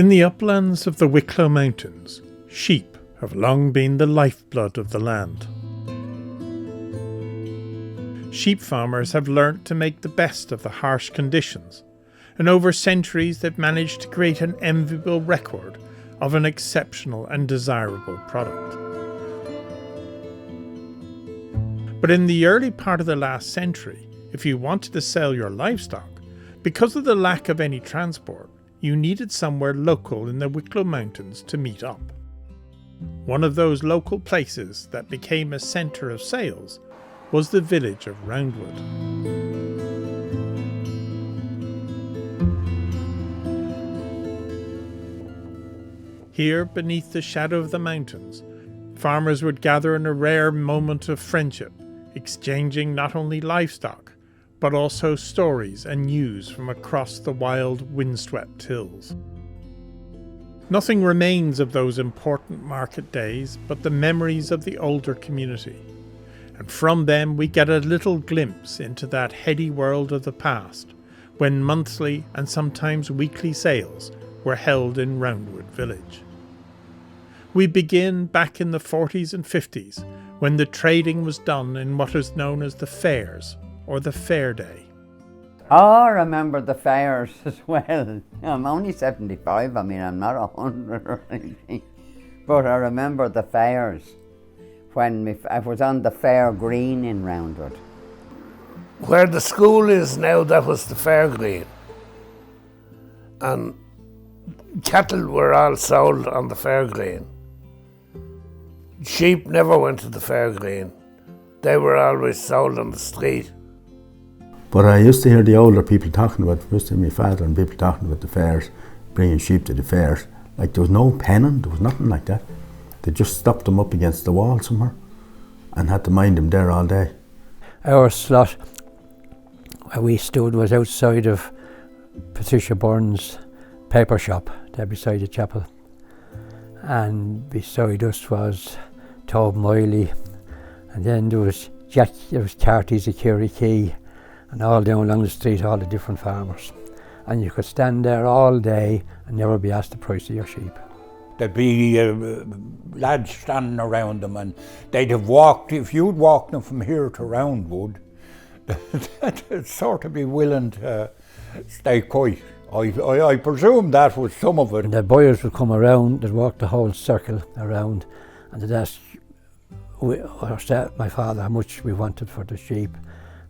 In the uplands of the Wicklow Mountains, sheep have long been the lifeblood of the land. Sheep farmers have learnt to make the best of the harsh conditions, and over centuries they've managed to create an enviable record of an exceptional and desirable product. But in the early part of the last century, if you wanted to sell your livestock, because of the lack of any transport, you needed somewhere local in the Wicklow Mountains to meet up. One of those local places that became a centre of sales was the village of Roundwood. Here, beneath the shadow of the mountains, farmers would gather in a rare moment of friendship, exchanging not only livestock, but also stories and news from across the wild, windswept hills. Nothing remains of those important market days but the memories of the older community, and from them we get a little glimpse into that heady world of the past, when monthly and sometimes weekly sales were held in Roundwood village. We begin back in the 40s and 50s, when the trading was done in what is known as the fairs, or the fair day. Oh, I remember the fairs as well. I'm only 75, I'm not 100 or anything. But I remember the fairs when I was on the fair green in Roundwood. Where the school is now, that was the fair green. And cattle were all sold on the fair green. Sheep never went to the fair green. They were always sold on the street. But I used to hear the older people talking about, used to hear my father and people talking about the fairs, bringing sheep to the fairs. Like there was no penning, there was nothing like that. They just stopped them up against the wall somewhere and had to mind them there all day. Our slot where we stood was outside of Patricia Byrne's paper shop, there beside the chapel. And beside us was Tobe Miley, and then there was Carty's a Key, and all down along the street, all the different farmers. And you could stand there all day and never be asked the price of your sheep. There'd be lads standing around them, and they'd have walked, if you'd walked them from here to Roundwood, they'd sort of be willing to stay quiet. I presume that was some of it. And the buyers would come around, they'd walk the whole circle around, and they'd ask my father how much we wanted for the sheep,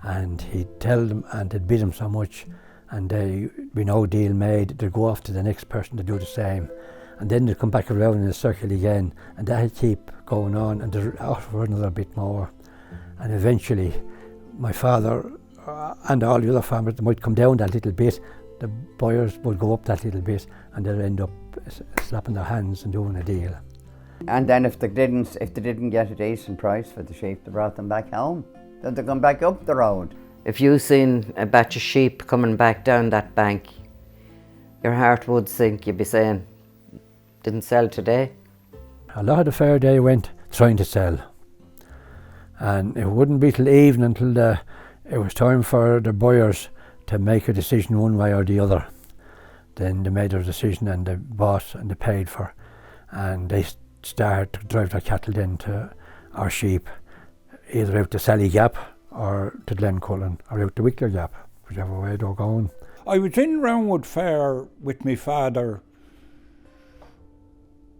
and he'd tell them, and they'd bid him so much, and there'd be no deal made. They'd go off to the next person to do the same, and then they'd come back around in a circle again, and that'd keep going on, and they'd offer for another bit more. And eventually my father and all the other farmers, they might come down that little bit, the buyers would go up that little bit, and they'd end up slapping their hands and doing a deal. And then if they didn't get a decent price for the sheep, they brought them back home. Then they come back up the road. If you seen a batch of sheep coming back down that bank, your heart would sink. You'd be saying, didn't sell today. A lot of the fair day went trying to sell, and it wouldn't be till evening until it was time for the buyers to make a decision one way or the other. Then they made their decision, and they bought and they paid for, and they started to drive their cattle then to our sheep, either out to Sally Gap or to Glencullen or out to Wicklow Gap, whichever way they were going. I was in Roundwood Fair with my father,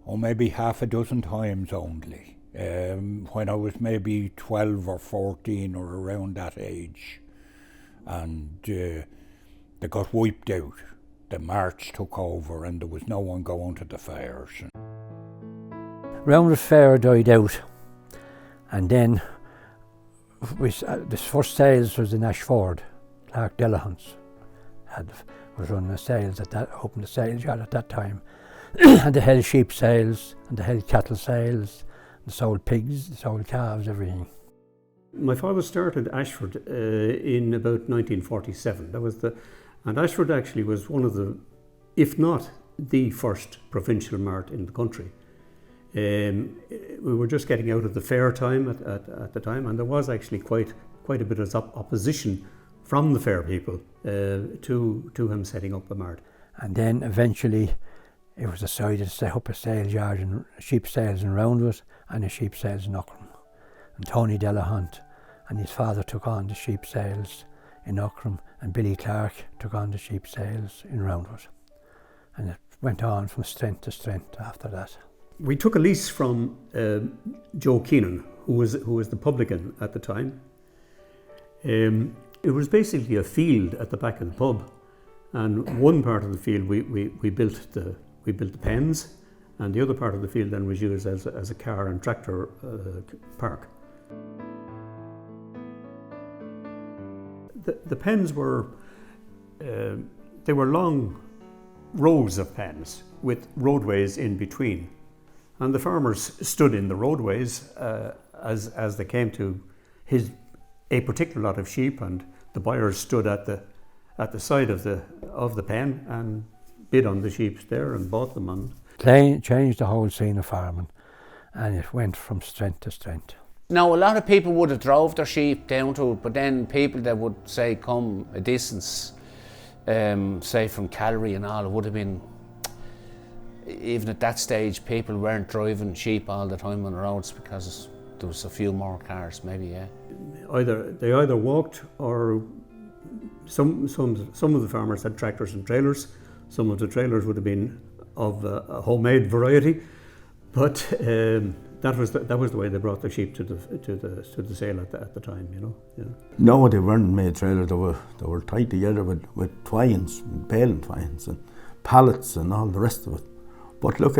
maybe half a dozen times only, when I was maybe 12 or 14 or around that age. And they got wiped out. The march took over and there was no one going to the fairs. Roundwood Fair died out, and then the first sales was in Ashford. Clark Delahunt's was running the sales opened the sales yard at that time. And they held sheep sales, and they held cattle sales, they sold pigs, they sold calves, everything. My father started Ashford in about 1947. And Ashford actually was one of the, if not the first provincial mart in the country. We were just getting out of the fair time at the time, and there was actually quite a bit of opposition from the fair people to him setting up a mart. And then eventually it was decided to set up a sales yard and sheep sales in Roundwood and a sheep sales in Ockram. And Tony Delahunt and his father took on the sheep sales in Ockram, and Billy Clark took on the sheep sales in Roundwood. And it went on from strength to strength after that. We took a lease from Joe Keenan, who was the publican at the time. It was basically a field at the back of the pub, and one part of the field we built the pens, and the other part of the field then was used as a car and tractor park. The pens were they were long rows of pens with roadways in between, and the farmers stood in the roadways as they came to a particular lot of sheep, and the buyers stood at the side of the pen and bid on the sheep there and bought them. And changed the whole scene of farming, and it went from strength to strength. Now, a lot of people would have drove their sheep down to it, but then people that would say come a distance, say from Calgary and all, it would have been, even at that stage, people weren't driving sheep all the time on the roads because there was a few more cars, maybe, yeah. They either walked, or some of the farmers had tractors and trailers. Some of the trailers would have been of a homemade variety, but that was the way they brought the sheep to the sale at the time, you know. Yeah. No, they weren't made trailers. They were tied together with twines, baling twines, and pallets and all the rest of it. But look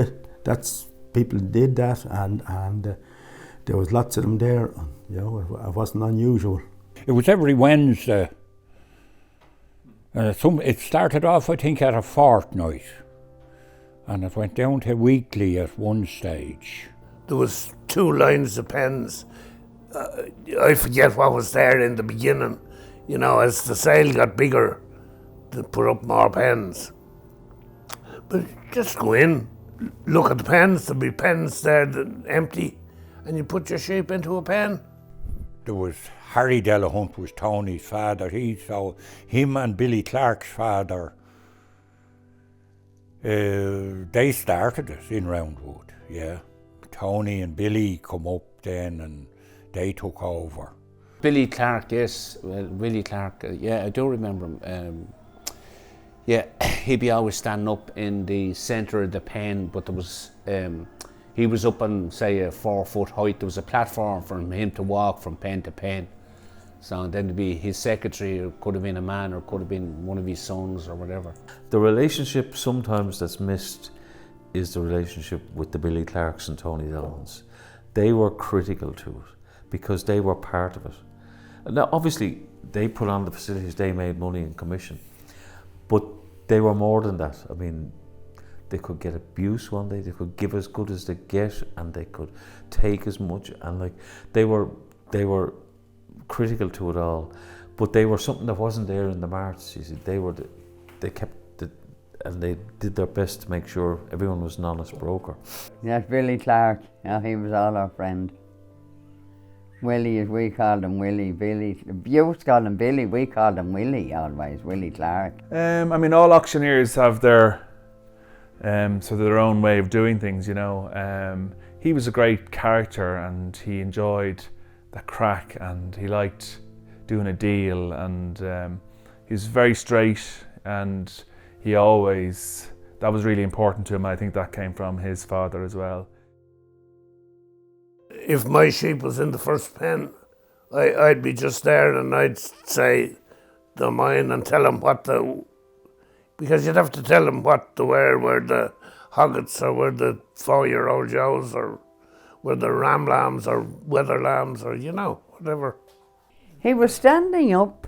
people did that, and there was lots of them there. You know, it wasn't unusual. It was every Wednesday. It started off, I think, at a fortnight, and it went down to weekly at one stage. There was 2 lines of pens. I forget what was there in the beginning. You know, as the sale got bigger, they put up more pens. But just go in, look at the pens. There'll be pens there that empty, and you put your sheep into a pen. There was Harry Delahunt was Tony's father. Him and Billy Clark's father, they started it in Roundwood, yeah. Tony and Billy come up then and they took over. Billy Clark, yes, well, Willie Clark, yeah, I do remember him. Yeah, he'd be always standing up in the centre of the pen, but there was, he was up on, say, a 4-foot height. There was a platform for him to walk from pen to pen. So then to be his secretary, or could have been a man, or could have been one of his sons, or whatever. The relationship sometimes that's missed is the relationship with the Billy Clarks and Tony Dellans. They were critical to it because they were part of it. Now, obviously, they put on the facilities, they made money in commission, but they were more than that. I mean, they could get abuse one day, they could give as good as they get, and they could take as much, and like they were critical to it all, but they were something that wasn't there in the marts. You see, they kept it, and they did their best to make sure everyone was an honest broker. That's Billy Clark. Yeah, he was all our friend. Willie, as we called him, Willie. Billy, you called him Billy, we called him Willie always. Willie Clark. I mean, all auctioneers have their their own way of doing things, you know. He was a great character, and he enjoyed the crack, and he liked doing a deal, and he was very straight, and he always, that was really important to him. I think that came from his father as well. If my sheep was in the first pen, I'd be just there, and I'd say they're mine and tell them because you'd have to tell them what to wear, where the hoggets, or where the 4-year-old Joes, or where the ram lambs or weather lambs, or you know, whatever. He was standing up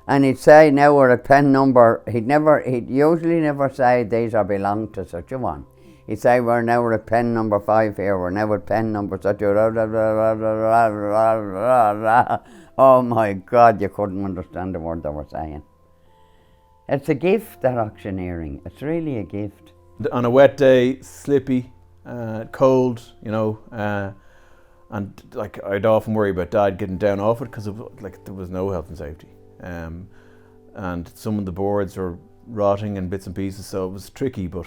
and he'd say, now we're at pen number, he'd usually never say these are belong to such a one. He'd say, we're now at pen number 5 here, we're now at pen number such a... Oh my God, you couldn't understand the word they were saying. It's a gift, that auctioneering. It's really a gift. On a wet day, slippy, cold, you know, and like I'd often worry about Dad getting down off it because like there was no health and safety, and some of the boards were rotting in bits and pieces, so it was tricky. But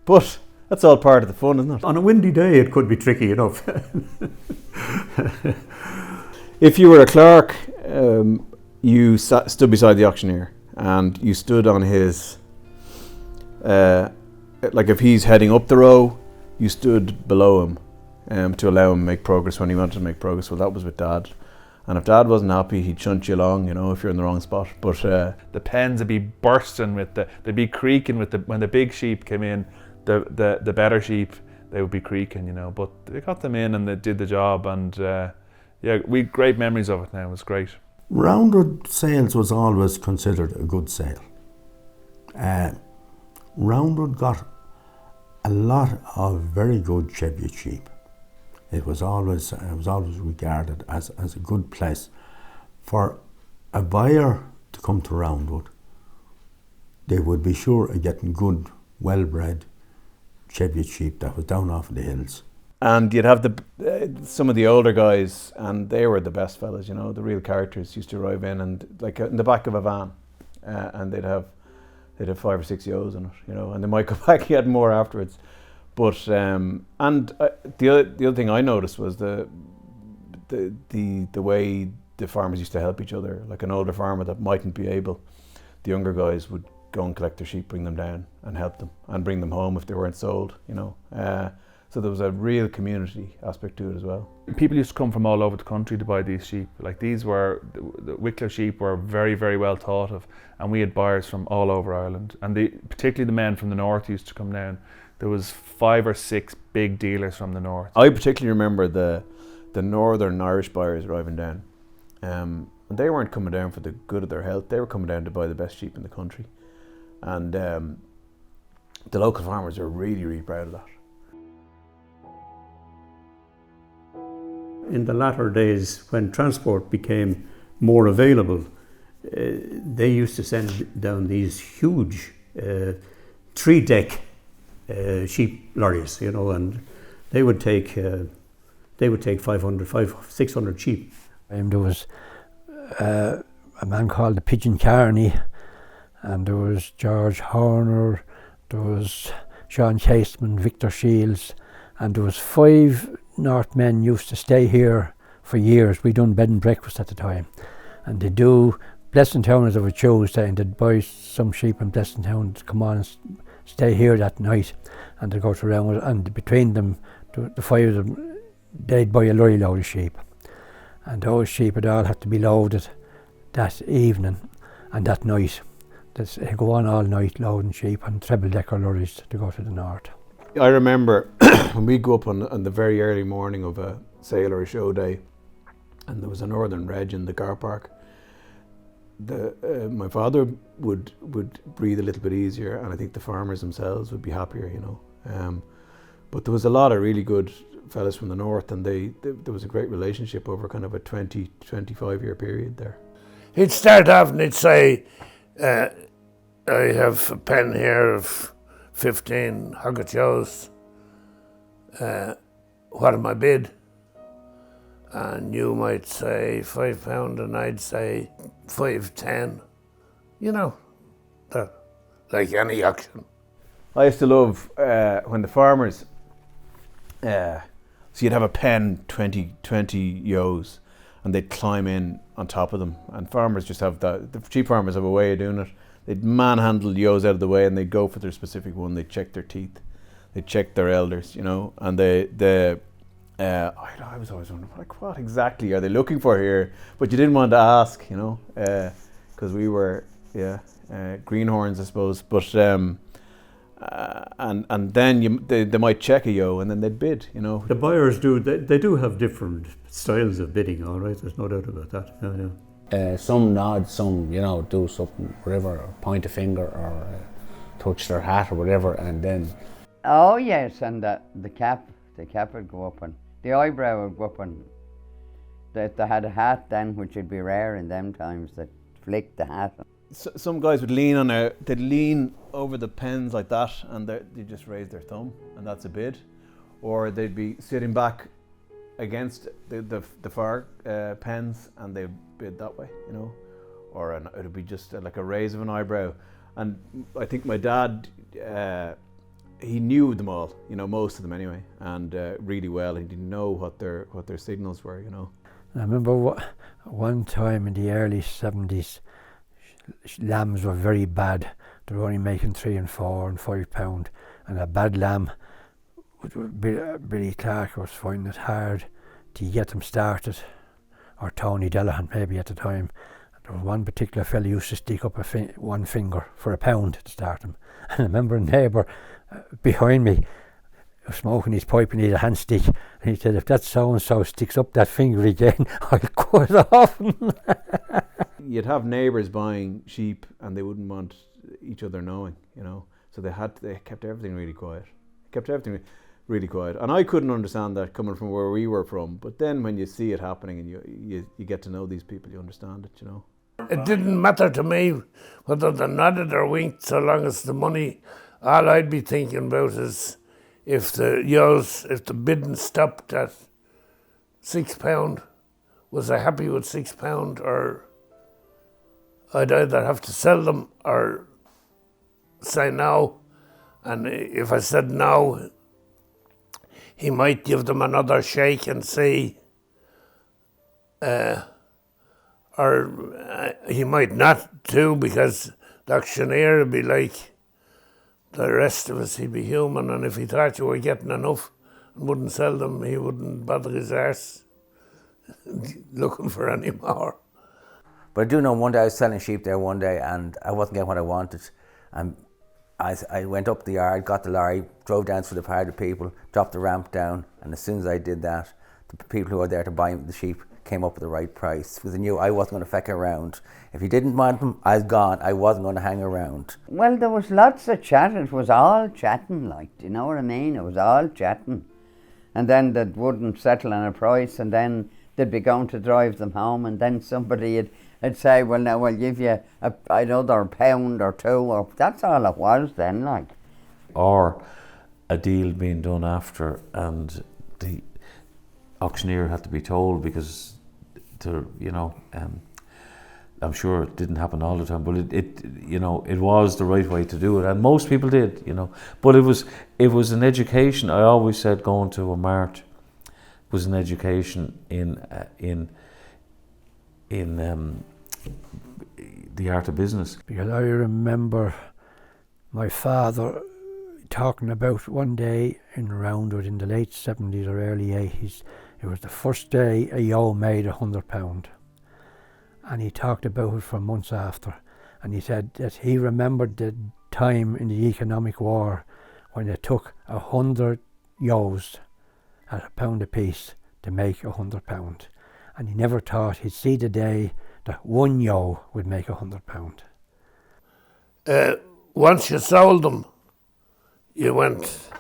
but that's all part of the fun, isn't it? On a windy day, it could be tricky enough. If you were a clerk, you stood beside the auctioneer, and you stood on his, like if he's heading up the row, you stood below him to allow him to make progress when he wanted to make progress. Well, that was with Dad. And if Dad wasn't happy, he'd shunt you along, you know, if you're in the wrong spot. But the pens would be bursting they'd be creaking when the big sheep came in. The better sheep, they would be creaking, you know. But they got them in and they did the job, and we great memories of it now. It was great. Roundwood sales was always considered a good sale. Roundwood got a lot of very good Cheviot sheep. It was always regarded as a good place for a buyer to come to Roundwood. They would be sure of getting good, well-bred Cheviot sheep that was down off the hills. And you'd have some of the older guys, and they were the best fellas, you know, the real characters used to arrive in, and like in the back of a van, and they'd have 5 or 6 ewes in it, you know, and they might go back and get more afterwards. But the other thing I noticed was the way the farmers used to help each other. Like an older farmer that mightn't be able, the younger guys would go and collect their sheep, bring them down and help them, and bring them home if they weren't sold, you know. So there was a real community aspect to it as well. People used to come from all over the country to buy these sheep. Like the Wicklow sheep were very, very well thought of, and we had buyers from all over Ireland. And particularly the men from the north used to come down. There was 5 or 6 big dealers from the north. I particularly remember the northern Irish buyers arriving down. And they weren't coming down for the good of their health. They were coming down to buy the best sheep in the country. And the local farmers are really, really proud of that. In the latter days, when transport became more available, they used to send down these huge 3-deck sheep lorries, you know, and they would take 600 sheep. There was a man called the Pigeon Carney, and there was George Horner, there was Sean Chaseman, Victor Shields, and there was 5 Northmen used to stay here for years. We done bed and breakfast at the time, and they do Blessintown as of a Tuesday, and they'd buy some sheep in Blessintown to come on and stay here that night, and they'd go to Roundwood, and between them, the 5 of them, they'd buy a lorry load of sheep, and those sheep would all have to be loaded that evening and that night. They go on all night loading sheep on treble-decker lorries to go to the north. I remember when we go up on the very early morning of a sale or a show day, and there was a Northern Reg in the car park. My father would breathe a little bit easier, and I think the farmers themselves would be happier, you know. But there was a lot of really good fellas from the north, and there was a great relationship over kind of a 20-25 year period there. He'd start off and he'd say, I have a pen here of 15 Hogget ewes. What am I bid? And you might say £5 and I'd say $5.10. You know, like any auction. I used to love when the farmers, so you'd have a pen, 20 ewes, and they'd climb in on top of them. And farmers just have the sheep farmers have a way of doing it. They'd manhandle the ewes out of the way, and they'd go for their specific one. They'd check their teeth, they'd check their elders, you know. And I was always wondering, like, what exactly are they looking for here? But you didn't want to ask, you know, because we were, greenhorns, I suppose. But and then they might check a ewe, and then they'd bid, you know. The buyers they do have different styles of bidding, all right. There's no doubt about that. Yeah. Some nod, some, you know, do something, whatever, or point a finger, or touch their hat or whatever, and then. Oh yes, and the cap would go up, and the eyebrow would go up, and they had a hat then, which would be rare in them times, that flicked the hat. Some guys would they'd lean over the pens like that, and they just raise their thumb, and that's a bid. Or they'd be sitting back against the far pens, and they bid that way, you know. or it would be just like a raise of an eyebrow. And I think my dad, he knew them all, you know, most of them anyway, and really well. He didn't know what their signals were, you know. I remember one time in the early 70s, lambs were very bad. They were only making £3 and £4 and £5, and a bad lamb, Billy Clark was finding it hard to get them started, or Tony Delahan maybe at the time. There was one particular fellow who used to stick up one finger for £1 to start him. And I remember a neighbour behind me was smoking his pipe and he had a hand stick, and he said, if that so-and-so sticks up that finger again, I'll cut it off. You'd have neighbours buying sheep and they wouldn't want each other knowing, you know, so they kept everything really quiet. And I couldn't understand that coming from where we were from, but then when you see it happening and you get to know these people, you understand it, you know. It didn't matter to me whether they nodded or winked, so long as the money. All I'd be thinking about is if the bidding stopped at £6, was I happy with £6, or I'd either have to sell them or say no. And if I said no, he might give them another shake and see, or he might not too, because the auctioneer would be like the rest of us, he'd be human, and if he thought you were getting enough and wouldn't sell them, he wouldn't bother his arse looking for any more. But I do know one day I was selling sheep there one day and I wasn't getting what I wanted, and I went up the yard, got the lorry, drove down through the party of people, dropped the ramp down, and as soon as I did that, the people who were there to buy the sheep came up with the right price, because they knew I wasn't going to feck around. If he didn't want them, I was gone. I wasn't going to hang around. Well, there was lots of chat. It was all chatting, like, do you know what I mean? It was all chatting. And then they wouldn't settle on a price, and then they'd be going to drive them home, and then somebody would say, well, now we'll give you another £1 or £2, or that's all it was then, like. Or a deal being done after, and the auctioneer had to be told, because I'm sure it didn't happen all the time, but it was the right way to do it, and most people did, you know. But it was an education. I always said going to a mart was an education in the art of business. Because I remember my father talking about one day in Roundwood in the late 70s or early 80s. It was the first day a yo made £100, and he talked about it for months after, and he said that he remembered the time in the economic war when it took 100 yos at £1 a piece to make £100, and he never thought he'd see the day that one yo would make £100. Once you sold them, you went,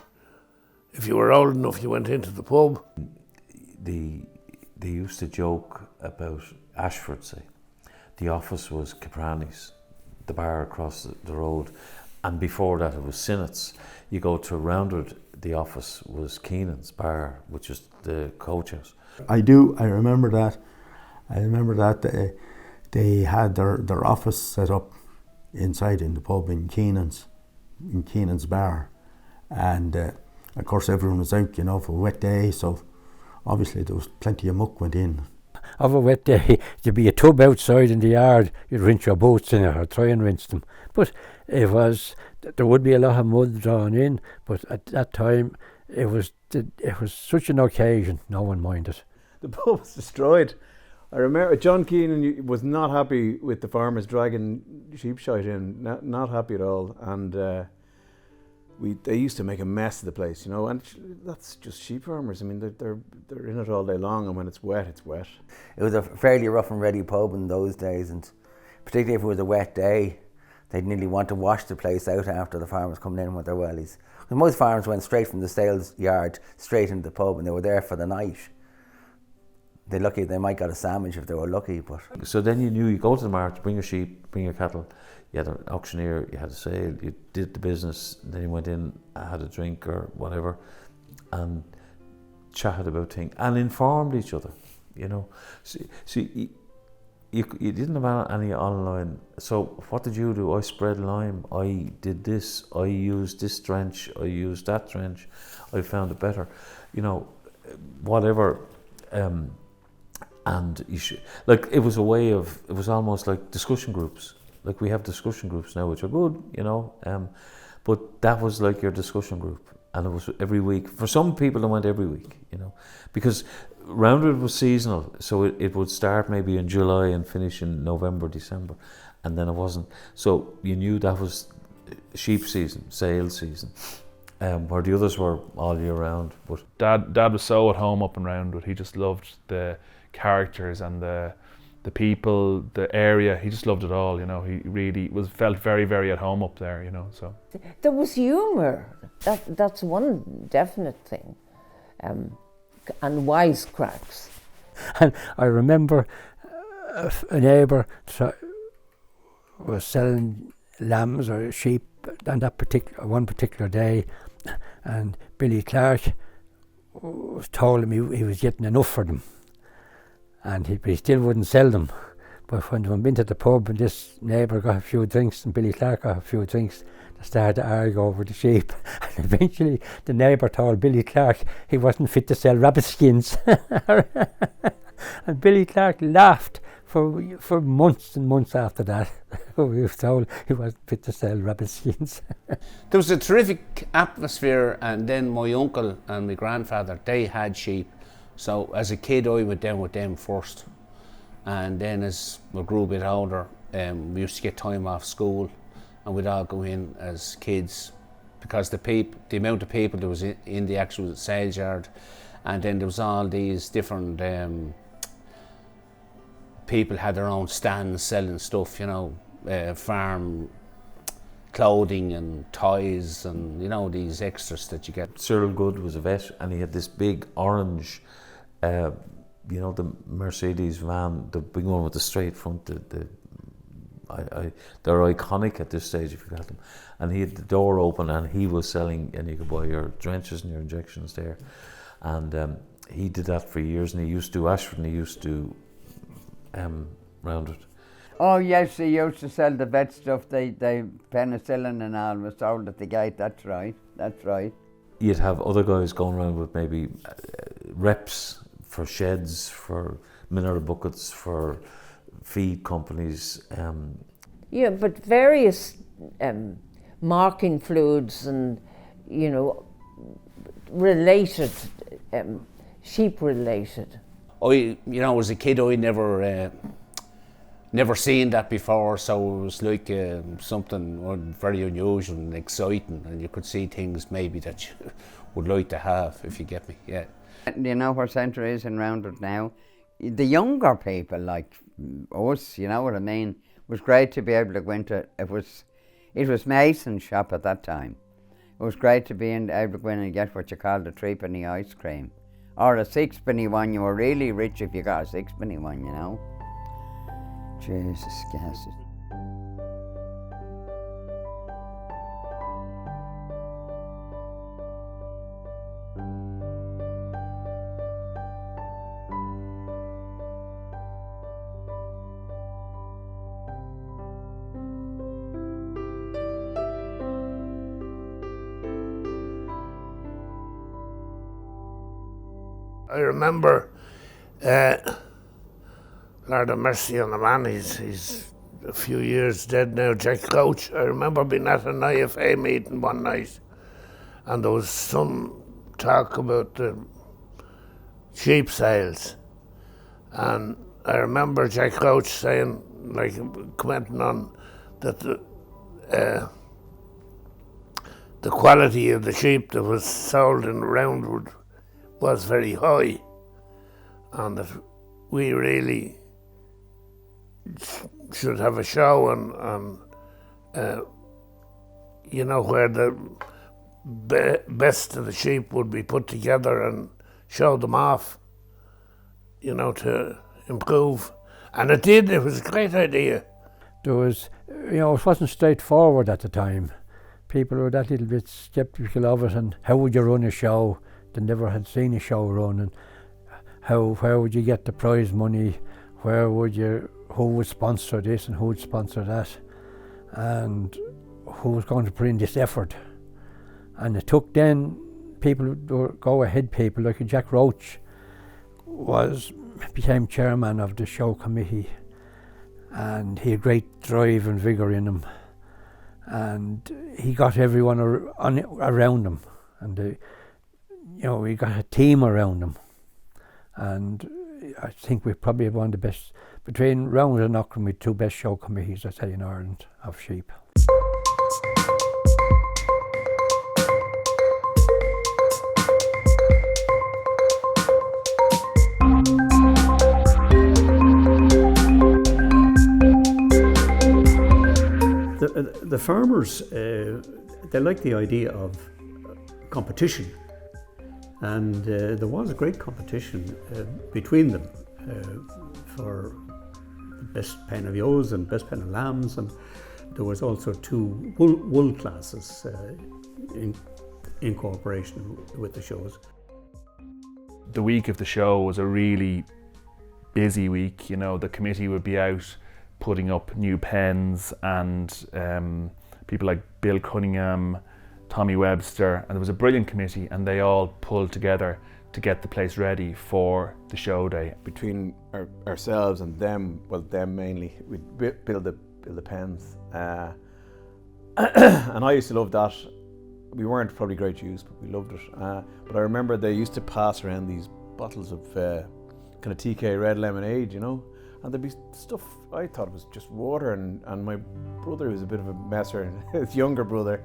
if you were old enough, you went into the pub. They used to joke about Ashford, say. The office was Caprani's, the bar across the road, and before that it was Sinnett's. You go to Roundwood, the office was Keenan's bar, which is the coach house. I remember that. They had their office set up inside in the pub in Keenan's bar, and of course everyone was out, you know, for a wet day, so obviously there was plenty of muck went in. Of a wet day, there'd be a tub outside in the yard, you'd rinse your boots in it or try and rinse them. But there would be a lot of mud drawn in, but at that time it was such an occasion, no one minded. The pub was destroyed. I remember John Keenan was not happy with the farmers dragging sheep shite in, not happy at all, and they used to make a mess of the place, you know, and that's just sheep farmers. I mean, they're in it all day long, and when it's wet, it's wet. It was a fairly rough and ready pub in those days, and particularly if it was a wet day, they'd nearly want to wash the place out after the farmers coming in with their wellies. And most farmers went straight from the sales yard straight into the pub, and they were there for the night. They're lucky they might get a sandwich if they were lucky, but... So then you knew you go to the market, bring your sheep, bring your cattle, you had an auctioneer, you had a sale, you did the business, then you went in, had a drink or whatever, and chatted about things, and informed each other, you know. See, you didn't have any online. So what did you do? I spread lime. I did this. I used this drench. I used that drench. I found it better. You know, whatever. And you should, like, it was a way of, it was almost like discussion groups. Like we have discussion groups now, which are good, you know. But that was like your discussion group, and it was every week. For some people, it went every week, you know, because Roundwood was seasonal, so it would start maybe in July and finish in November, December, and then it wasn't. So you knew that was sheep season, sales season, where the others were all year round. But Dad was so at home up in Roundwood. He just loved the characters and the people, the area. He just loved it all, you know. He really felt very, very at home up there, you know. So there was humour. That's one definite thing, and wisecracks. And I remember a neighbour was selling lambs or sheep on that one particular day, and Billy Clark told him he was getting enough for them, and he still wouldn't sell them. But when they went into the pub and this neighbour got a few drinks and Billy Clark got a few drinks, they started to argue over the sheep. And eventually the neighbour told Billy Clark he wasn't fit to sell rabbit skins. And Billy Clark laughed for months and months after that. We were told he wasn't fit to sell rabbit skins. There was a terrific atmosphere, and then my uncle and my grandfather, they had sheep. So as a kid, I went down with them first, and then as we grew a bit older, we used to get time off school, and we'd all go in as kids, because the amount of people that was in the actual sales yard, and then there was all these different people had their own stands selling stuff, you know, farm clothing and toys and, you know, these extras that you get. Cyril Good was a vet, and he had this big orange, you know, the Mercedes van, the big one with the straight front. They're iconic at this stage if you got them. And he had the door open, and he was selling, and you could buy your drenches and your injections there. And he did that for years, and he used to do Ashford, and he used to Roundwood. Oh yes, he used to sell the vet stuff, the penicillin and all was sold at the gate, that's right. You'd have other guys going around with maybe reps for sheds, for mineral buckets, for feed companies. Yeah, but various marking fluids and, you know, related, sheep related. You know, as a kid, I never seen that before, so it was like something very unusual and exciting, and you could see things maybe that you would like to have, if you get me, yeah. Do you know where Centre is in Roundwood now? The younger people, like us, you know what I mean, it was great to be able to go into, it was Mason's shop at that time. It was great to be able to go in and get what you called a 3-penny ice cream. Or a 6-penny one. You were really rich if you got a 6-penny one, you know. Jesus, gas. I remember, Lord of mercy on the man, he's a few years dead now, Jack Couch. I remember being at an IFA meeting one night, and there was some talk about the sheep sales. And I remember Jack Couch saying, like, commenting on that the quality of the sheep that was sold in Roundwood was very high, and that we really should have a show and you know, where the best of the sheep would be put together and show them off, you know, to improve. And it did, it was a great idea. There was, you know, it wasn't straightforward at the time. People were that little bit sceptical of it, and how would you run a show? They never had seen a show run, and where would you get the prize money? who would sponsor this and who would sponsor that, and who was going to put in this effort. And it took then people, go-ahead people like Jack Roach became chairman of the show committee, and he had great drive and vigour in him, and he got everyone around him, and we got a team around him, and I think we probably have one of the best, between Roundwood and Auckland, we two best show committees, I say, in Ireland of sheep. The farmers, they like the idea of competition, and there was a great competition between them for the best pen of ewes and best pen of lambs, and there was also two wool classes in cooperation with the shows. The week of the show was a really busy week. The committee would be out putting up new pens, and people like Bill Cunningham, Tommy Webster, and there was a brilliant committee, and they all pulled together to get the place ready for the show day. Between ourselves and them, well, them mainly, we'd build the pens. And I used to love that. We weren't probably great use, but we loved it. But I remember they used to pass around these bottles of kind of TK red lemonade, and there'd be stuff, I thought it was just water, and my brother, who was a bit of a messer, his younger brother,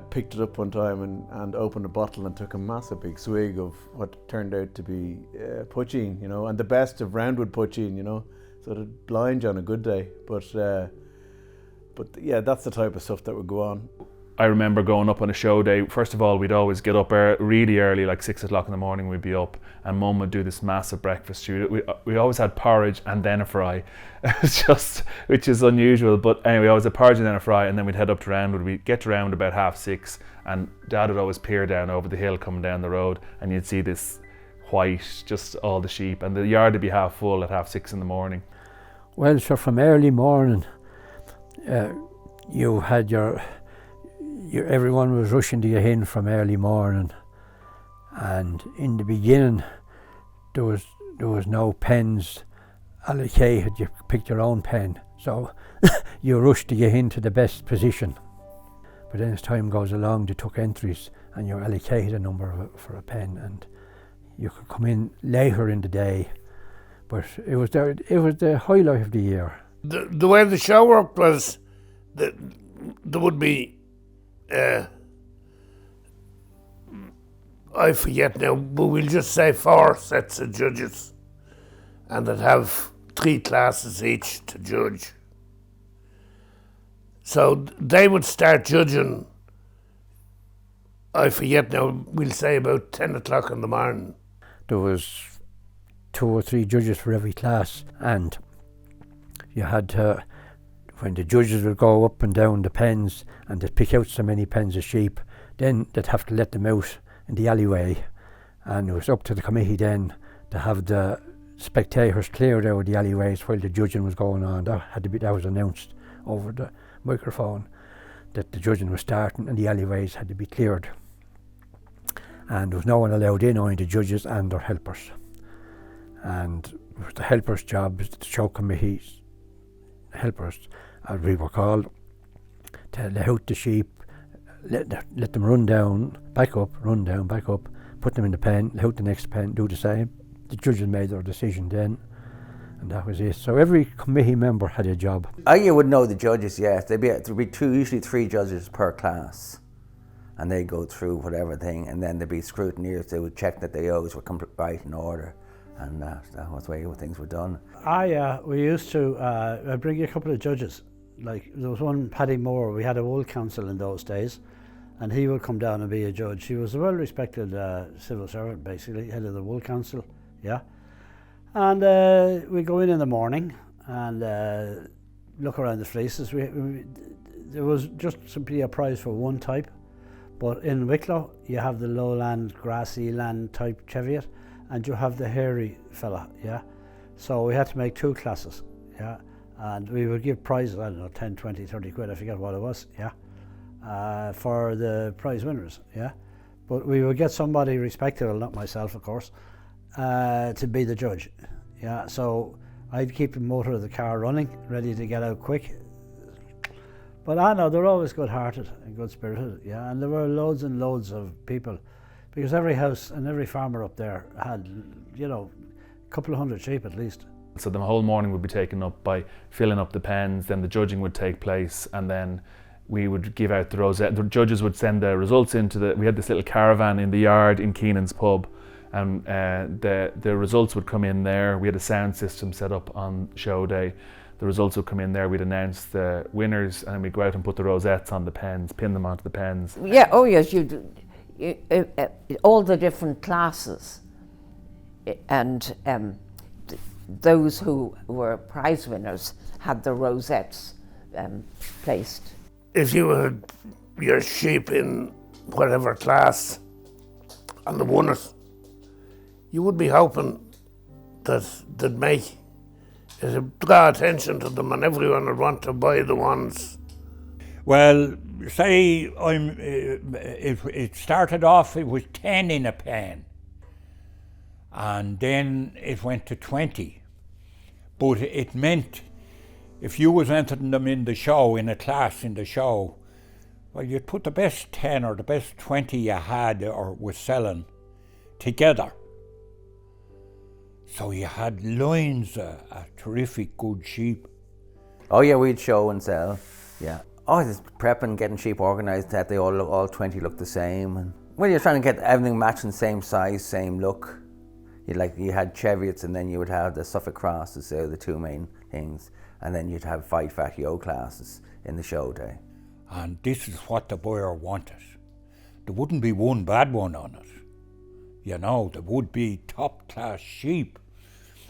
picked it up one time and opened a bottle and took a massive big swig of what turned out to be poaching, and the best of Roundwood poaching, so it'd blind you on a good day. But yeah, that's the type of stuff that would go on. I remember going up on a show day. First of all, we'd always get up really early, like 6 o'clock in the morning. We'd be up, and Mum would do this massive breakfast. We always had porridge and then a fry, which is unusual. But anyway, we always had porridge and then a fry, and then we'd head up to Roundwood. We'd get to Roundwood about 6:30, and Dad would always peer down over the hill coming down the road, and you'd see this white, just all the sheep, and the yard would be half full at 6:30 in the morning. Well, sure, from early morning, you had everyone was rushing to get in from early morning, and in the beginning there was no pens allocated. You picked your own pen, so you rushed to get into the best position. But then as time goes along, they took entries, and you're allocated a number for a pen, and you could come in later in the day. But it was the highlight of the year. The way the show worked was that there would be I forget now, but we'll just say 4 sets of judges, and they'd have 3 classes each to judge. So they would start judging, I forget now, we'll say about 10 o'clock in the morning. There was 2 or 3 judges for every class, and you had to, when the judges would go up and down the pens and they'd pick out so many pens of sheep, then they'd have to let them out in the alleyway, and it was up to the committee then to have the spectators cleared out of the alleyways while the judging was going on. That was announced over the microphone, that the judging was starting and the alleyways had to be cleared, and there was no one allowed in, only the judges and their helpers. And it was the helpers' job, the show committee's helpers, as we were called, to let out the sheep, let them run down, back up, run down, back up, put them in the pen, let out the next pen, do the same. The judges made their decision then, and that was it. So every committee member had a job. You would know the judges, yes. There'd be usually 3 judges per class, and they'd go through whatever thing, and then there'd be scrutineers. They would check that the O's were right in order, and that was the way things were done. We used to bring a couple of judges. Like, there was one, Paddy Moore, we had a wool council in those days, and he would come down and be a judge. He was a well-respected civil servant, basically, head of the wool council, yeah. And we'd go in the morning and look around the fleeces. There was just simply a prize for one type, but in Wicklow you have the lowland, grassy land type Cheviot, and you have the hairy fella, yeah. So we had to make 2 classes, yeah, and we would give prizes, I don't know, 10, 20, 30 quid, I forget what it was, yeah, for the prize winners, yeah. But we would get somebody respectable, not myself of course, to be the judge, yeah. So I'd keep the motor of the car running, ready to get out quick. But I know they're always good-hearted and good-spirited, yeah. And there were loads and loads of people, because every house and every farmer up there had, you know, a couple of hundred sheep at least. So the whole morning would be taken up by filling up the pens, then the judging would take place, and then we would give out the rosette. The judges would send the results into we had this little caravan in the yard in Keenan's pub, and the results would come in there. We had a sound system set up on show day. The results would come in there, we'd announce the winners, and we'd go out and put the rosettes on the pens, pin them onto the pens. Yeah, oh yes, all the different classes, and those who were prize winners had the rosettes placed. If you had your sheep in whatever class and they won it, you would be hoping that they'd make it, draw attention to them, and everyone would want to buy the ones. Well, say it started off, it was 10 in a pen, and then it went to 20. But it meant if you was entering them in the show, in a class in the show, well, you'd put the best 10 or the best 20 you had or was selling together. So you had lines of terrific good sheep. Oh yeah, we'd show and sell, yeah. Oh, this prepping, getting sheep organised that they all 20 look the same. And well, you're trying to get everything matching, same size, same look. You had Cheviots, and then you would have the Suffolk Crosses, so the 2 main things, and then you'd have 5 fat yo classes in the show day. And this is what the buyer wanted. There wouldn't be one bad one on it. You know, there would be top class sheep,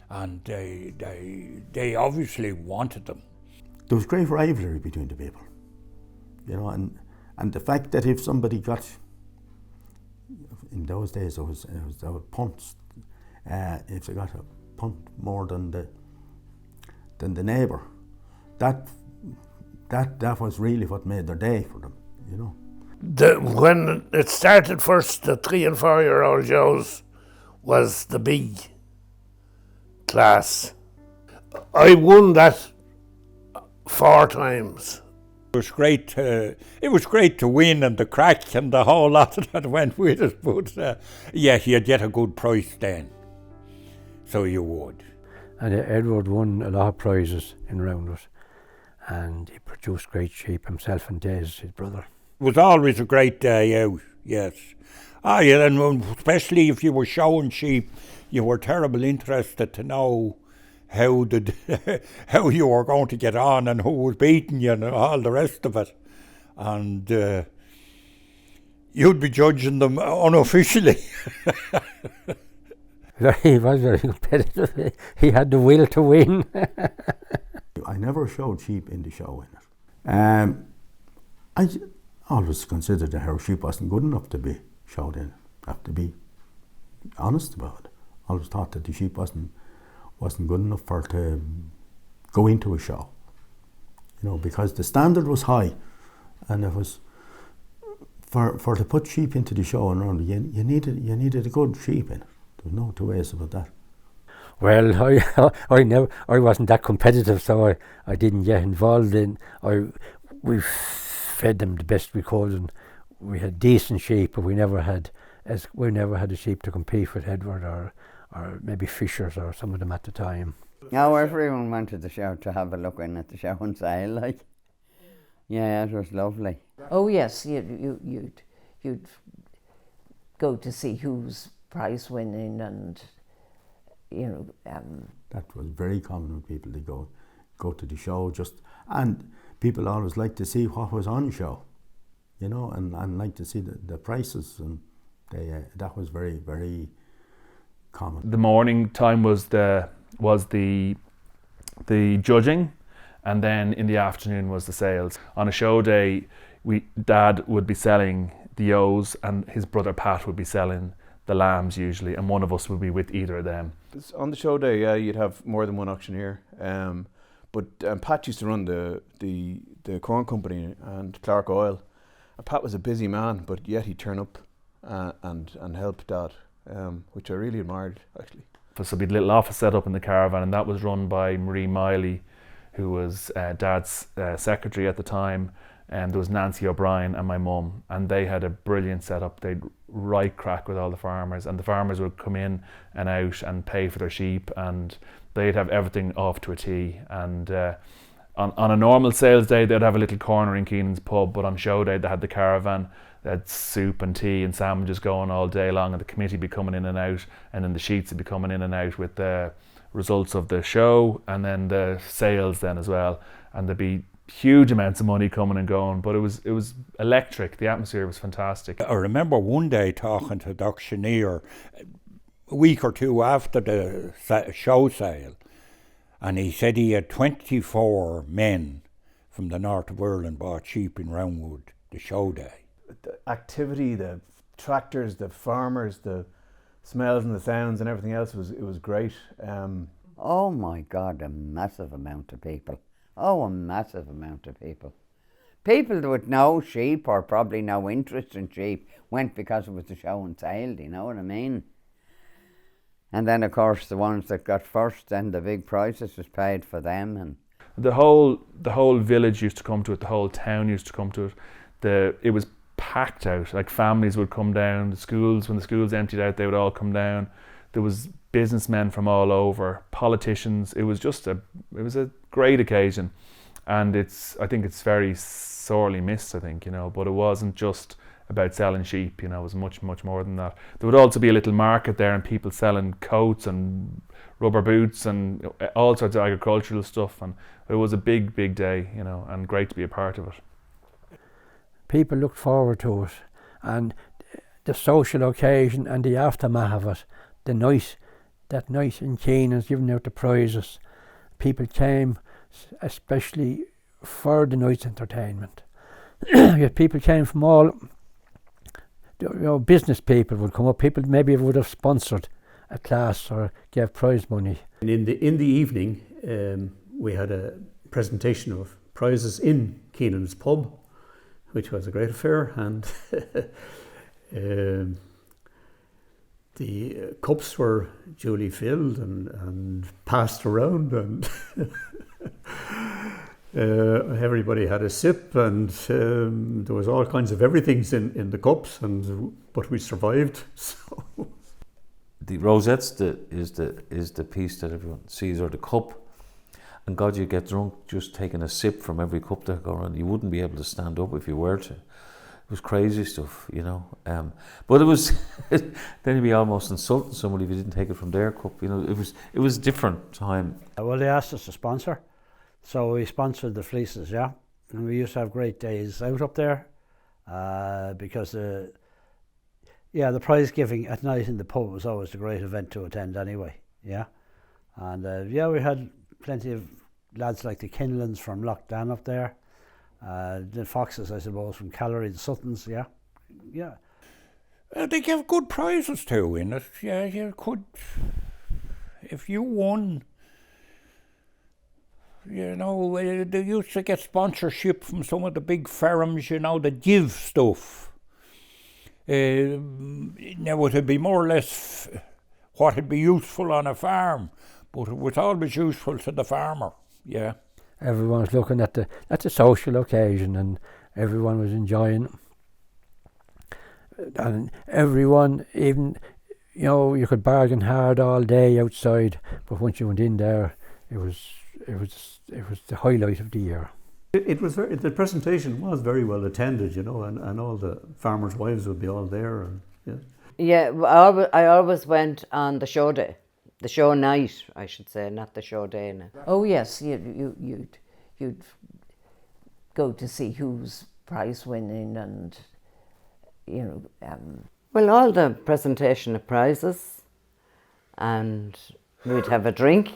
and they obviously wanted them. There was great rivalry between the people, you know, and the fact that if somebody got, in those days there were punts, if they got a punt more than the neighbour, that was really what made their day for them, you know. When it started first, the 3 and 4 year old shows was the big class. I won that 4 times. It was great to win, and the crack and the whole lot that went with it, but yeah, you'd get a good price then. So you would. And Edward won a lot of prizes in Roundwood, and he produced great sheep himself and Des, his brother. It was always a great day out, yes. Yeah, and especially if you were showing sheep, you were terribly interested to know how you were going to get on and who was beating you and all the rest of it. And you'd be judging them unofficially. He was very competitive. He had the will to win. I never showed sheep in the show in it. I always considered that our sheep wasn't good enough to be showed in it. I have to be honest about it. I always thought that the sheep wasn't good enough for to go into a show. You know, because the standard was high, and it was for to put sheep into the show and around, you needed a good sheep in it. There was no 2 ways about that. Well, I wasn't that competitive, so I didn't get involved in. We fed them the best we could, and we had decent sheep, but we never had a sheep to compete with Edward or maybe Fishers or some of them at the time. No, everyone went to the show to have a look in at the show and sale, like. Yeah, it was lovely. Oh yes, you'd go to see who's prize winning, and you know. That was very common with people. They go to the show and people always like to see what was on show, you know, and like to see the prices, and that was very, very common. The morning time was the judging, and then in the afternoon was the sales. On a show day, Dad would be selling the ewes, and his brother Pat would be selling the lambs usually, and one of us would be with either of them. On the show day, yeah, you'd have more than one auctioneer. But Pat used to run the corn company and Clark Oil. And Pat was a busy man, but yet he'd turn up and help Dad, which I really admired, actually. So we'd a little office set up in the caravan, and that was run by Marie Miley, who was Dad's secretary at the time, and there was Nancy O'Brien and my mum, and they had a brilliant setup. They'd right crack with all the farmers, and the farmers would come in and out and pay for their sheep, and they'd have everything off to a T. And on a normal sales day, they'd have a little corner in Keenan's pub, but on show day, they had the caravan. They had soup and tea and sandwiches going all day long, and the committee would be coming in and out, and then the sheets would be coming in and out with the results of the show, and then the sales then as well. And there'd be huge amounts of money coming and going, but it was electric. The atmosphere was fantastic. I remember one day talking to the auctioneer a week or two after the show sale, and he said he had 24 men from the north of Ireland bought sheep in Roundwood the show day. The activity, the tractors, the farmers, the smells and the sounds and everything else, it was great. Oh my God, a massive amount of people. Oh, a massive amount of people. People with no sheep or probably no interest in sheep went because it was the show and sale, do you know what I mean? And then of course the ones that got first, then the big prices was paid for them. And the whole village used to come to it, the whole town used to come to it. It was packed out, like families would come down, the schools, when the schools emptied out, they would all come down. There was businessmen from all over, politicians. It was a great occasion, and I think it's very sorely missed, I think, but it wasn't just about selling sheep, it was much, much more than that. There would also be a little market there, and people selling coats and rubber boots and all sorts of agricultural stuff, and it was a big, big day, and great to be a part of it. People looked forward to it, and the social occasion and the aftermath of it, that night in Keenan's giving out the prizes. People came especially for the night's entertainment. People came from all, business people would come up, people maybe would have sponsored a class or gave prize money. And in the evening, we had a presentation of prizes in Keenan's pub, which was a great affair, and the cups were duly filled and passed around, and everybody had a sip, and there was all kinds of everythings in the cups, but we survived. So the rosettes is the piece that everyone sees, or the cup. And God, you get drunk just taking a sip from every cup that go around. You wouldn't be able to stand up if you were to. It was crazy stuff, But it was then you'd be almost insulting somebody if you didn't take it from their cup. It was a different time. Well, they asked us to sponsor, so we sponsored the fleeces, yeah. And we used to have great days out up there, because the prize giving at night in the pub was always a great event to attend anyway, yeah. And we had plenty of lads like the Kinlans from Loughdon up there, the Foxes, I suppose, from Callery, the Suttons, yeah. They gave good prizes too in it. Yeah, you could, if you won, they used to get sponsorship from some of the big firms, that give stuff. Now it'd be more or less what would be useful on a farm, but it was always useful to the farmer, yeah. Everyone was looking at the social occasion, and everyone was enjoying it. And everyone, even, you could bargain hard all day outside, but once you went in there, it was the highlight of the year. The presentation was very well attended, and all the farmers' wives would be all there, and yeah. Yeah, I always went on the show day. The show night, I should say, not the show day. Now. Oh yes, you'd go to see who's prize winning, and Well, all the presentation of prizes, and we'd have a drink,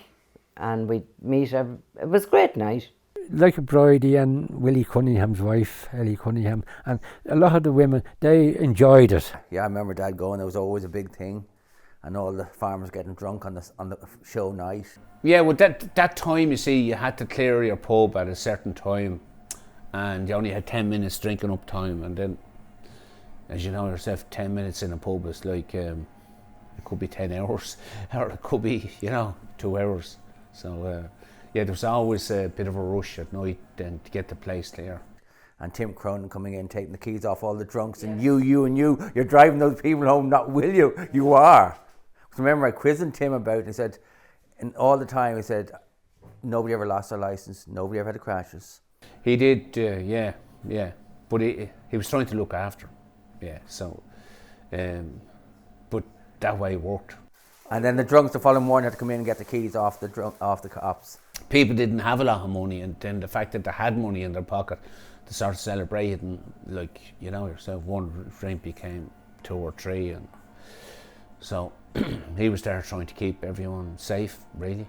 and we'd meet. It was a great night. like Bridie and Willie Cunningham's wife, Ellie Cunningham, and a lot of the women, they enjoyed it. Yeah, I remember Dad going. It was always a big thing, and all the farmers getting drunk on the show night. Yeah, well, that time, you see, you had to clear your pub at a certain time, and you only had 10 minutes drinking up time, and then, as you know yourself, 10 minutes in a pub is like, it could be 10 hours, or it could be, 2 hours. So, yeah, there was always a bit of a rush at night then to get the place clear. And Tim Cronin coming in, taking the keys off all the drunks, and you're driving those people home, not will you? You are. I remember I quizzing Tim about it, he said, and all the time he said, nobody ever lost their licence, nobody ever had crashes. He did, yeah, but he was trying to look after, yeah, so, but that way it worked. And then the drunks the following morning had to come in and get the keys off the cops. People didn't have a lot of money, and then the fact that they had money in their pocket, they started celebrating, like, yourself, one drink became 2 or 3, and so he was there trying to keep everyone safe, really.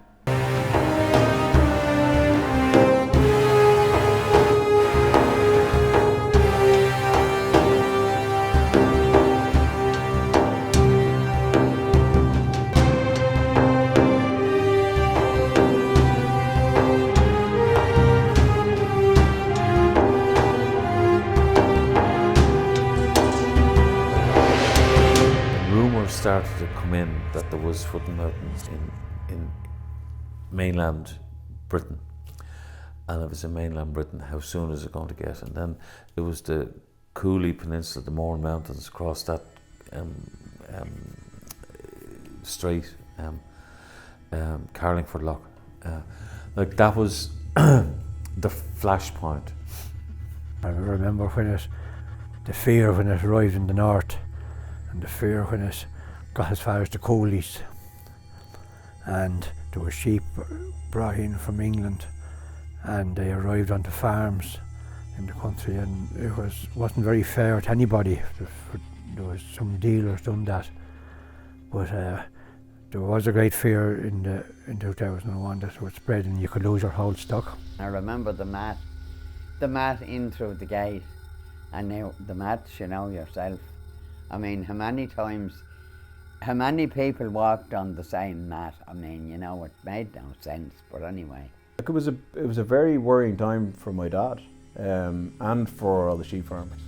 Started to come in that there was foot and mountains in mainland Britain, and it was in mainland Britain, how soon is it going to get? And then it was the Cooley Peninsula, the Mourne Mountains across that strait, Carlingford Lough. Like that was the flashpoint. I remember the fear when it arrived in the north, and the fear when it got as far as the Coolies, and there were sheep brought in from England, and they arrived onto farms in the country, and it wasn't very fair to anybody. There was some dealers done that, but there was a great fear in 2001 that it would spread and you could lose your whole stock. I remember the mat in through the gate, and now the mats, yourself. I mean, how many people walked on the same mat? I mean, it made no sense, but anyway. It was a very worrying time for my dad, and for all the sheep farmers,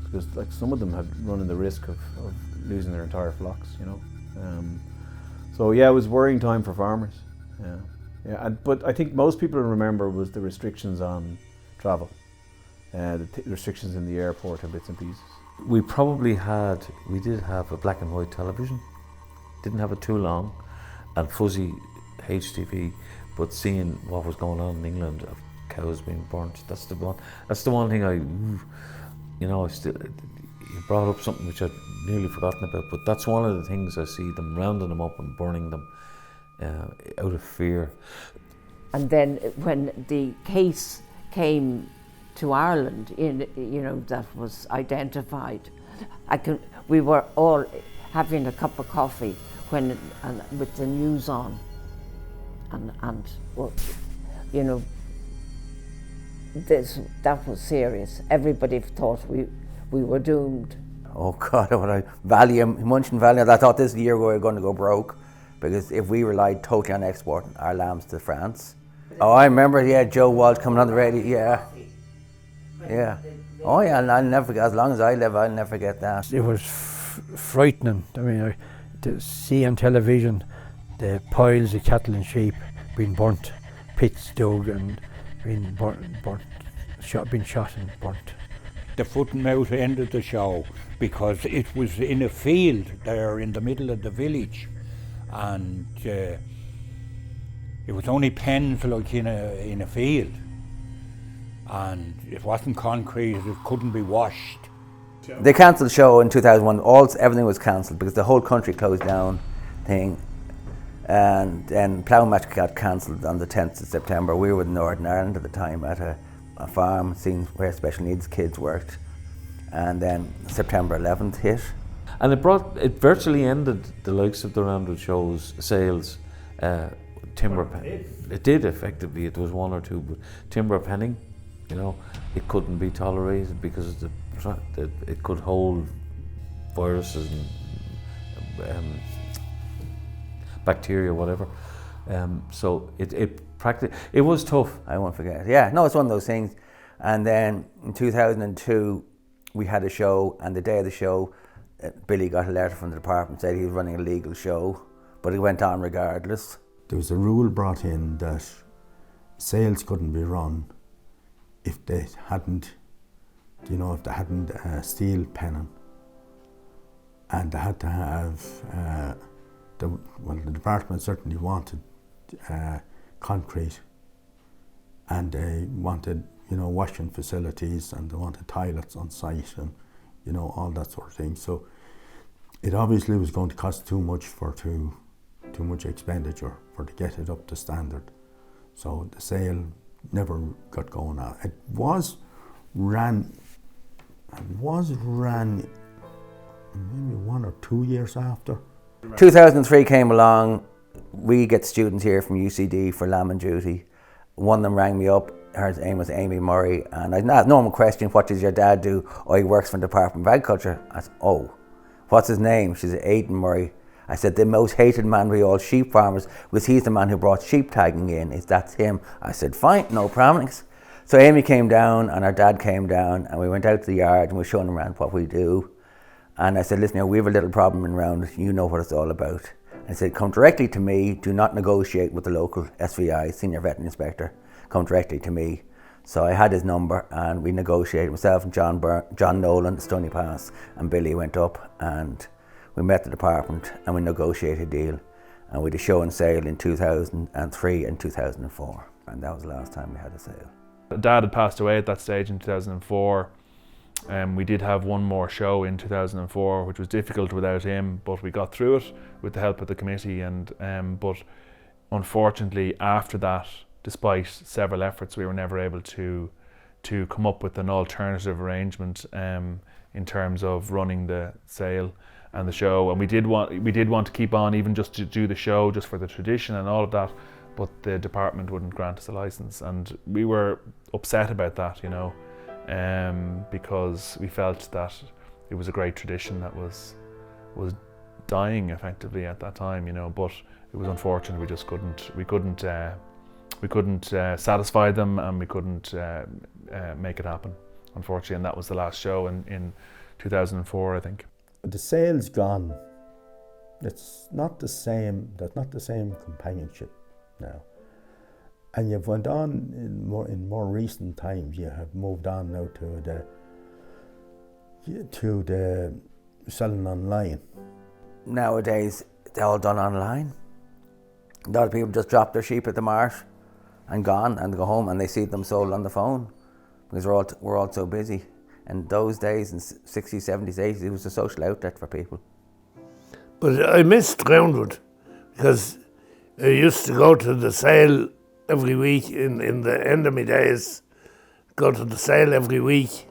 because like some of them had running the risk of losing their entire flocks, so yeah, it was a worrying time for farmers. But I think most people remember was the restrictions on travel, the restrictions in the airport and bits and pieces. We did have a black and white television, didn't have it too long, and fuzzy HTV, but seeing what was going on in England, of cows being burnt, that's the one thing you brought up something which I'd nearly forgotten about, but that's one of the things I see, them rounding them up and burning them out of fear. And then when the case came to Ireland, that was identified, we were all having a cup of coffee with the news on, and well, that was serious. Everybody thought we were doomed. Oh God, munching Valium, I thought this year we were going to go broke, because if we relied totally on exporting our lambs to France. Oh, I remember, Joe Walsh coming on the radio, yeah. Oh yeah, and I'll never forget, as long as I live, I'll never forget that. It was frightening. I mean, to see on television the piles of cattle and sheep being burnt, pits dug and being being shot and burnt. The foot and mouth ended the show because it was in a field there in the middle of the village, and it was only pens like in a field, and it wasn't concrete, it couldn't be washed. They cancelled the show in 2001. Everything was cancelled because the whole country closed down thing, and then Plough Match got cancelled on the 10th of September. We were in Northern Ireland at the time at a farm, seeing where special needs kids worked, and then September 11th hit. And it virtually ended the likes of the Roundwood shows sales. timber penning. It did effectively. It was one or two, but timber penning, you know, it couldn't be tolerated because it could hold viruses and bacteria, whatever. So it was tough. I won't forget. Yeah, no, it's one of those things. And then in 2002, we had a show, and the day of the show, Billy got a letter from the department saying he was running a legal show, but it went on regardless. There was a rule brought in that sales couldn't be run if they hadn't, steel penning, and they had to have the department certainly wanted concrete, and they wanted washing facilities, and they wanted toilets on site, and all that sort of thing. So it obviously was going to cost too much expenditure to get it up to standard. So the sale never got going on. It was ran maybe 1 or 2 years after. 2003 came along. We get students here from UCD for lambing duty. One of them rang me up. Her name was Amy Murray, and I asked normal question, what does your dad do? Oh, he works for the Department of Agriculture. I said, oh, what's his name? She said, Aidan Murray. I said, the most hated man by all sheep farmers, was he's the man who brought sheep tagging in. That's him. I said, fine, no problems. So Amy came down and our dad came down, and we went out to the yard and we showed him around what we do. And I said, listen, we have a little problem in Roundwood, you know what it's all about. I said, come directly to me, do not negotiate with the local SVI, Senior Veterinary Inspector, come directly to me. So I had his number and we negotiated, myself and John Nolan, Stony Pass, and Billy went up, and we met the department and we negotiated a deal, and we had a show and sale in 2003 and 2004, and that was the last time we had a sale. Dad had passed away at that stage in 2004. We did have one more show in 2004, which was difficult without him, but we got through it with the help of the committee. But unfortunately, after that, despite several efforts, we were never able to come up with an alternative arrangement in terms of running the sale and the show. And we did want to keep on, even just to do the show, just for the tradition and all of that. But the department wouldn't grant us a license, and we were upset about that, because we felt that it was a great tradition that was dying effectively at that time, But it was unfortunate. We just couldn't satisfy them, and we couldn't make it happen, unfortunately. And that was the last show in 2004, I think. The sale's gone. It's not the same. There's not the same companionship now. And you've went on in more recent times. You have moved on now to the selling online. Nowadays, they're all done online. A lot of people just drop their sheep at the marsh and gone, and go home and they see them sold on the phone, because we're all so busy. And those days in 60s, 70s, 80s, it was a social outlet for people. But I missed Roundwood, because I used to go to the sale every week in the end of my days, go to the sale every week.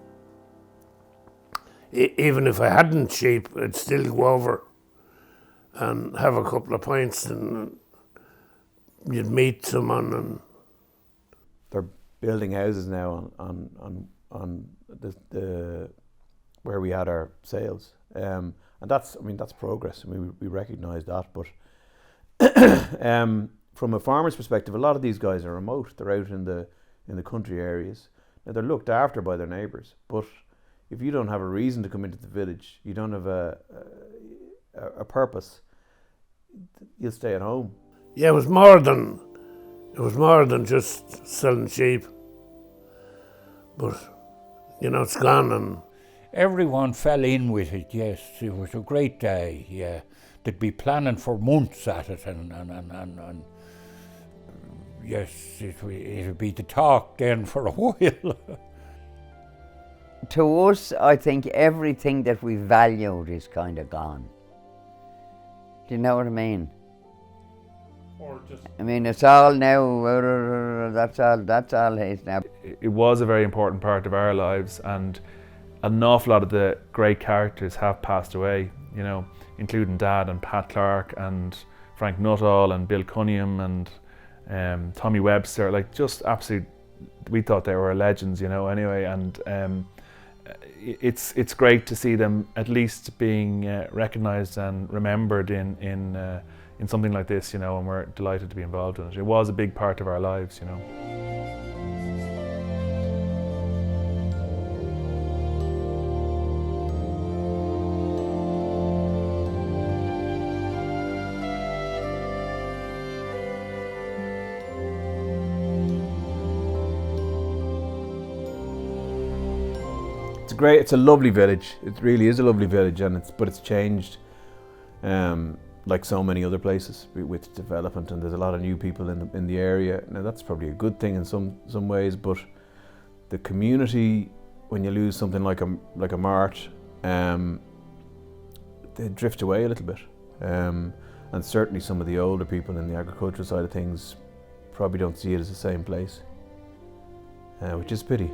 Even if I hadn't sheep, I'd still go over and have a couple of pints, and you'd meet someone. And they're building houses now on the where we had our sales, and that's progress. We recognise that, but from a farmer's perspective, a lot of these guys are remote. They're out in the country areas. Now, they're looked after by their neighbours, but if you don't have a reason to come into the village, you don't have a purpose, you'll stay at home. Yeah, it was more than just selling sheep. But it's gone, and everyone fell in with it. Yes, it was a great day. Yeah, they'd be planning for months at it, and yes, it'll be the talk then for a while. To us, I think everything that we valued is kind of gone. Do you know what I mean? It's all now, that's all his now. It was a very important part of our lives, and an awful lot of the great characters have passed away, including Dad and Pat Clark and Frank Nuttall and Bill Cunningham and Tommy Webster, like just absolute. We thought they were legends, you know. Anyway, and it's great to see them at least being recognised and remembered in something like this, you know. And we're delighted to be involved in it. It was a big part of our lives, you know. Great. It's a lovely village. It really is a lovely village, and it's changed, like so many other places with development, and there's a lot of new people in the area. Now that's probably a good thing in some ways, but the community, when you lose something like a mart, they drift away a little bit, and certainly some of the older people in the agricultural side of things probably don't see it as the same place, which is a pity.